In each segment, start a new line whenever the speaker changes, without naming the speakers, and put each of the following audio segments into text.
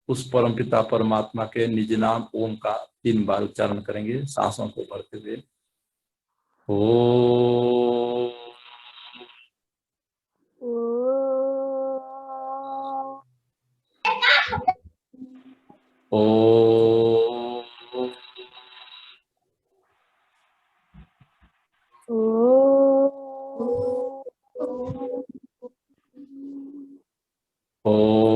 उस परमपिता परमात्मा के निज नाम ओम का 3 बार उच्चारण करेंगे सांसों को भरते हुए। ओम ओम ओम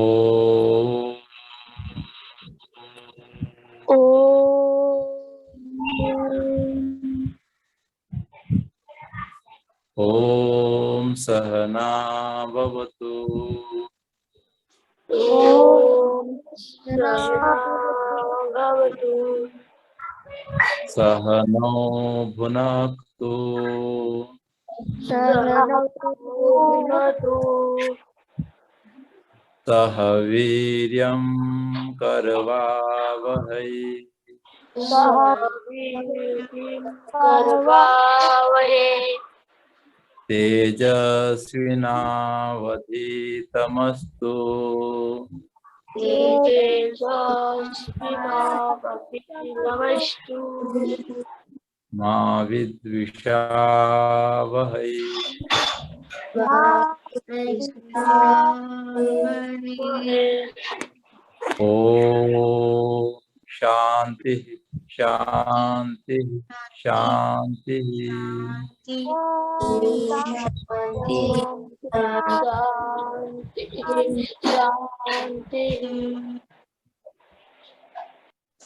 ओम सहना भवतु सहनौ भुनक्तु सह वीर्यं करवावहै तेजस्विनावधीतमस्तु मा विद्विषावहै ओम शांति शांति शांति।